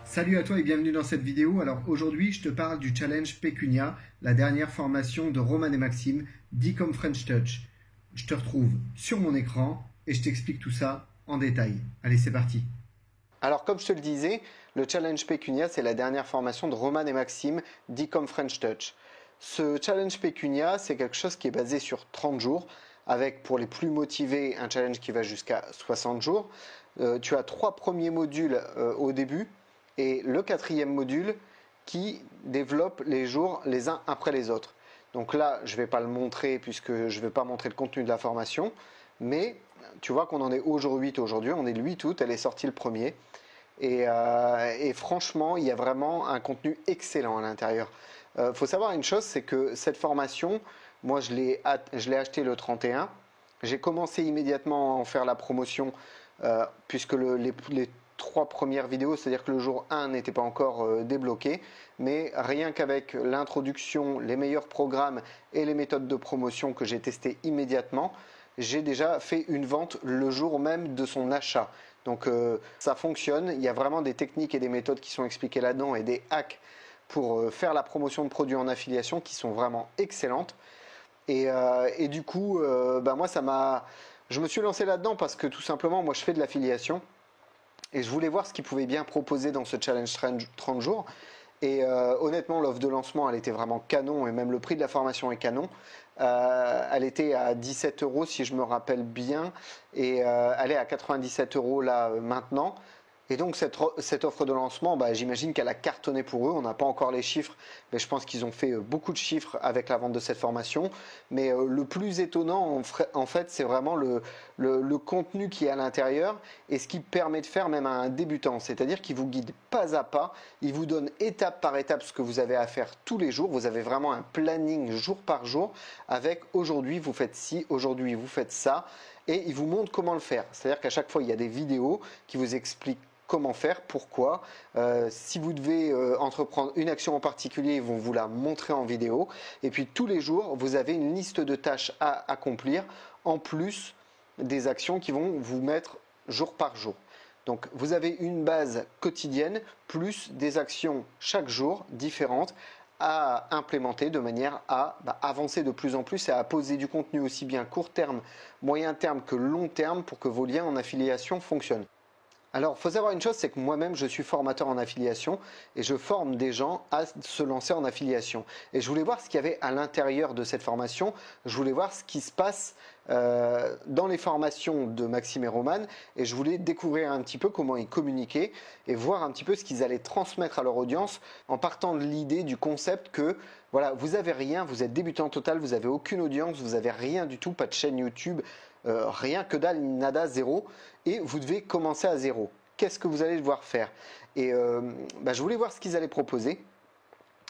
Salut à toi et bienvenue dans cette vidéo. Alors aujourd'hui, je te parle du challenge Pécunia, la dernière formation de Roman et Maxime, dit comme French Touch. Je te retrouve sur mon écran et je t'explique tout ça en détail. Allez, c'est parti. Alors comme je te le disais, le challenge Pécunia, c'est la dernière formation de Roman et Maxime, dit comme French Touch. Ce challenge Pécunia, c'est quelque chose qui est basé sur 30 jours, avec pour les plus motivés un challenge qui va jusqu'à 60 jours. Tu as 3 premiers modules au début et le 4e module qui développe les jours les uns après les autres. Donc là, je ne vais pas le montrer puisque je ne vais pas montrer le contenu de la formation, mais tu vois qu'on en est au jour 8 aujourd'hui, on est le 8 août, elle est sortie le 1er. Et franchement, il y a vraiment un contenu excellent à l'intérieur. Faut savoir une chose, c'est que cette formation, moi je l'ai acheté le 31. J'ai commencé immédiatement à en faire la promotion puisque les 3 premières vidéos, c'est-à-dire que le jour 1 n'était pas encore débloqué, mais rien qu'avec l'introduction, les meilleurs programmes et les méthodes de promotion que j'ai testées immédiatement, j'ai déjà fait une vente le jour même de son achat. Donc ça fonctionne, il y a vraiment des techniques et des méthodes qui sont expliquées là-dedans et des hacks pour faire la promotion de produits en affiliation qui sont vraiment excellentes. Et du coup, moi je me suis lancé là-dedans parce que tout simplement, moi je fais de l'affiliation et je voulais voir ce qu'ils pouvaient bien proposer dans ce challenge 30 jours. Et honnêtement, l'offre de lancement, elle était vraiment canon et même le prix de la formation est canon. Elle était à 17 € si je me rappelle bien et elle est à 97 € là maintenant. Et donc cette offre de lancement, j'imagine qu'elle a cartonné pour eux. On n'a pas encore les chiffres, mais je pense qu'ils ont fait beaucoup de chiffres avec la vente de cette formation. Mais le plus étonnant, en fait, c'est vraiment le contenu qui est à l'intérieur et ce qui permet de faire même à un débutant. C'est-à-dire qu'il vous guide pas à pas, il vous donne étape par étape ce que vous avez à faire tous les jours. Vous avez vraiment un planning jour par jour avec aujourd'hui vous faites ci, aujourd'hui vous faites ça. Et il vous montre comment le faire. C'est-à-dire qu'à chaque fois, il y a des vidéos qui vous expliquent comment faire, pourquoi. Si vous devez entreprendre une action en particulier, ils vont vous la montrer en vidéo. Et puis tous les jours, vous avez une liste de tâches à accomplir, en plus des actions qui vont vous mettre jour par jour. Donc vous avez une base quotidienne, plus des actions chaque jour différentes à implémenter de manière à avancer de plus en plus et à poser du contenu aussi bien court terme, moyen terme que long terme pour que vos liens en affiliation fonctionnent. Alors, il faut savoir une chose, c'est que moi-même, je suis formateur en affiliation et je forme des gens à se lancer en affiliation. Et je voulais voir ce qu'il y avait à l'intérieur de cette formation. Je voulais voir ce qui se passe dans les formations de Maxime et Roman et je voulais découvrir un petit peu comment ils communiquaient et voir un petit peu ce qu'ils allaient transmettre à leur audience en partant de l'idée du concept que voilà, vous avez rien, vous êtes débutant total, vous avez aucune audience, vous avez rien du tout, pas de chaîne YouTube, rien que dalle, nada, zéro, et vous devez commencer à zéro. Qu'est-ce que vous allez devoir faire? Et je voulais voir ce qu'ils allaient proposer.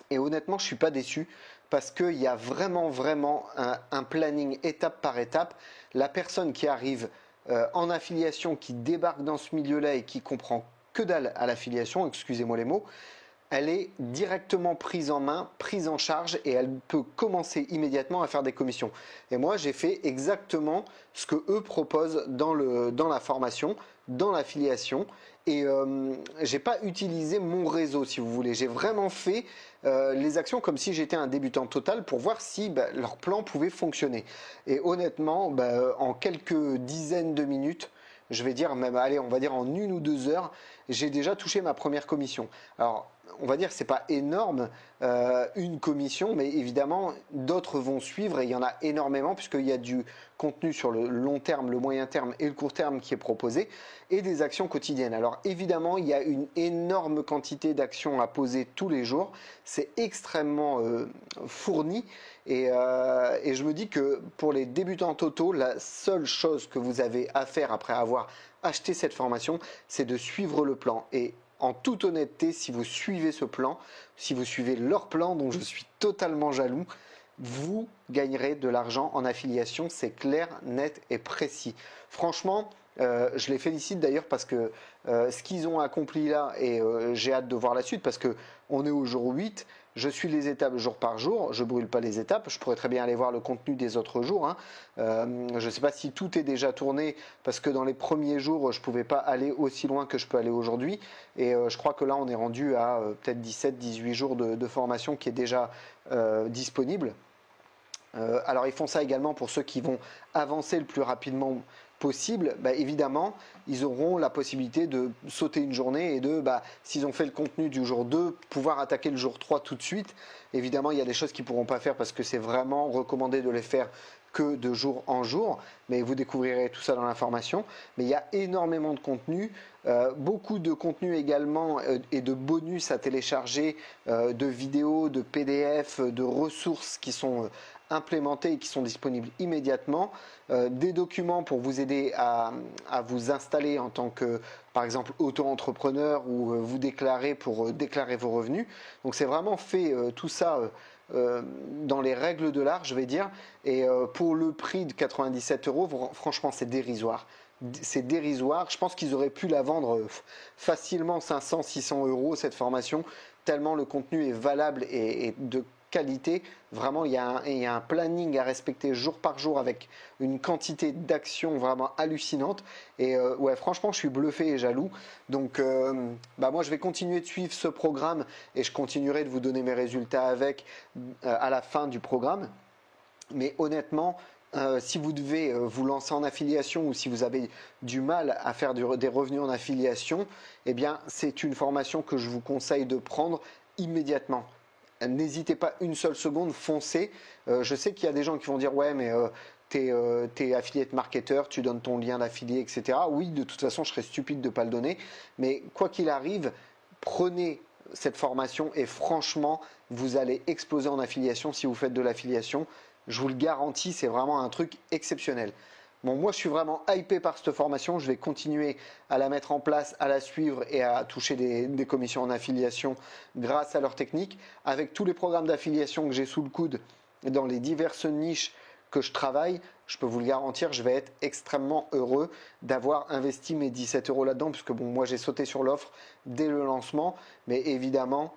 Et honnêtement, je ne suis pas déçu parce qu'il y a vraiment un planning étape par étape. La personne qui arrive en affiliation, qui débarque dans ce milieu-là et qui comprend que dalle à l'affiliation, excusez-moi les mots, elle est directement prise en main, prise en charge et elle peut commencer immédiatement à faire des commissions. Et moi, j'ai fait exactement ce que eux proposent dans la formation, dans l'affiliation. Et j'ai pas utilisé mon réseau, si vous voulez. J'ai vraiment fait les actions comme si j'étais un débutant total pour voir si leur plan pouvait fonctionner. Et honnêtement, en quelques dizaines de minutes, je vais dire même, allez, on va dire en 1 ou 2 heures, j'ai déjà touché ma première commission. Alors, on va dire que c'est pas énorme une commission, mais évidemment d'autres vont suivre et il y en a énormément puisqu'il y a du contenu sur le long terme, le moyen terme et le court terme qui est proposé et des actions quotidiennes. Alors évidemment, il y a une énorme quantité d'actions à poser tous les jours. C'est extrêmement fourni et je me dis que pour les débutants totaux, la seule chose que vous avez à faire après avoir acheté cette formation, c'est de suivre le plan. Et en toute honnêteté, si vous suivez ce plan, si vous suivez leur plan, dont je suis totalement jaloux, vous gagnerez de l'argent en affiliation, c'est clair, net et précis. Franchement, Je les félicite d'ailleurs parce que ce qu'ils ont accompli là, et j'ai hâte de voir la suite parce que on est au jour 8, je suis les étapes jour par jour, je brûle pas les étapes, je pourrais très bien aller voir le contenu des autres jours, hein. Je ne sais pas si tout est déjà tourné parce que dans les premiers jours je ne pouvais pas aller aussi loin que je peux aller aujourd'hui, et je crois que là on est rendu à peut-être 17-18 jours de formation qui est déjà disponible. Alors ils font ça également pour ceux qui vont avancer le plus rapidement possible. Évidemment, ils auront la possibilité de sauter une journée et de, s'ils ont fait le contenu du jour 2, pouvoir attaquer le jour 3 tout de suite. Évidemment, il y a des choses qu'ils ne pourront pas faire parce que c'est vraiment recommandé de les faire que de jour en jour, mais vous découvrirez tout ça dans l'information. Mais il y a énormément de contenu, beaucoup de contenu également et de bonus à télécharger, de vidéos, de PDF, de ressources qui sont implémentés et qui sont disponibles immédiatement, des documents pour vous aider à vous installer en tant que, par exemple, auto-entrepreneur ou vous déclarer pour déclarer vos revenus. Donc c'est vraiment fait tout ça dans les règles de l'art, je vais dire, et pour le prix de 97 €, franchement c'est dérisoire. C'est dérisoire. Je pense qu'ils auraient pu la vendre facilement 500-600 € cette formation, tellement le contenu est valable et de qualité. Vraiment, il y a un planning à respecter jour par jour avec une quantité d'actions vraiment hallucinante. Et ouais, franchement, je suis bluffé et jaloux. Donc, moi, je vais continuer de suivre ce programme et je continuerai de vous donner mes résultats avec à la fin du programme. Mais honnêtement, si vous devez vous lancer en affiliation ou si vous avez du mal à faire des revenus en affiliation, eh bien, c'est une formation que je vous conseille de prendre immédiatement. N'hésitez pas une seule seconde, foncez. Je sais qu'il y a des gens qui vont dire ouais mais t'es affiliate marketeur, tu donnes ton lien d'affilié, etc. Oui, de toute façon je serais stupide de ne pas le donner, mais quoi qu'il arrive, prenez cette formation et franchement vous allez exploser en affiliation si vous faites de l'affiliation. Je vous le garantis, c'est vraiment un truc exceptionnel. Bon, moi, je suis vraiment hypé par cette formation. Je vais continuer à la mettre en place, à la suivre et à toucher des commissions en affiliation grâce à leur technique. Avec tous les programmes d'affiliation que j'ai sous le coude dans les diverses niches que je travaille, je peux vous le garantir, je vais être extrêmement heureux d'avoir investi mes 17 € là-dedans, puisque bon, moi, j'ai sauté sur l'offre dès le lancement. Mais évidemment,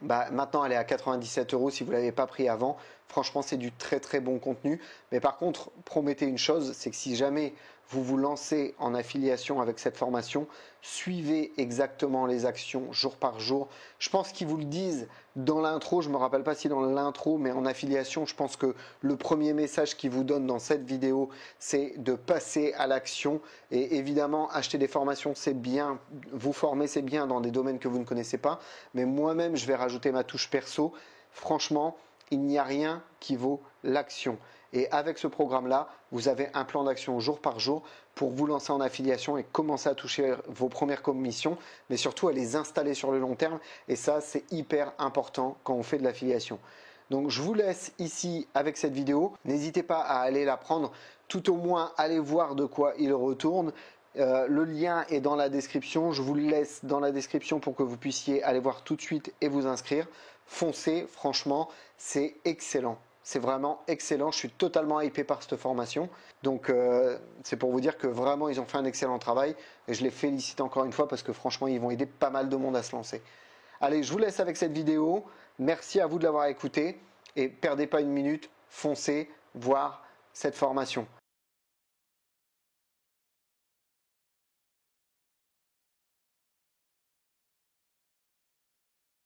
maintenant elle est à 97 € si vous ne l'avez pas pris avant. Franchement, c'est du très très bon contenu. Mais par contre, promettez une chose, c'est que si jamais vous vous lancez en affiliation avec cette formation, suivez exactement les actions jour par jour. Je pense qu'ils vous le disent dans l'intro, je ne me rappelle pas si dans l'intro, mais en affiliation, je pense que le premier message qu'ils vous donnent dans cette vidéo, c'est de passer à l'action. Et évidemment, acheter des formations, c'est bien, vous former, c'est bien dans des domaines que vous ne connaissez pas. Mais moi-même, je vais rajouter ma touche perso. Franchement, il n'y a rien qui vaut l'action. Et avec ce programme-là, vous avez un plan d'action jour par jour pour vous lancer en affiliation et commencer à toucher vos premières commissions, mais surtout à les installer sur le long terme. Et ça, c'est hyper important quand on fait de l'affiliation. Donc, je vous laisse ici avec cette vidéo. N'hésitez pas à aller la prendre, tout au moins allez voir de quoi il retourne. Le lien est dans la description. Je vous le laisse dans la description pour que vous puissiez aller voir tout de suite et vous inscrire. Foncez, franchement, c'est excellent. C'est vraiment excellent. Je suis totalement hypé par cette formation. Donc, c'est pour vous dire que vraiment, ils ont fait un excellent travail. Et je les félicite encore une fois parce que franchement, ils vont aider pas mal de monde à se lancer. Allez, je vous laisse avec cette vidéo. Merci à vous de l'avoir écouté. Et perdez pas une minute, foncez voir cette formation.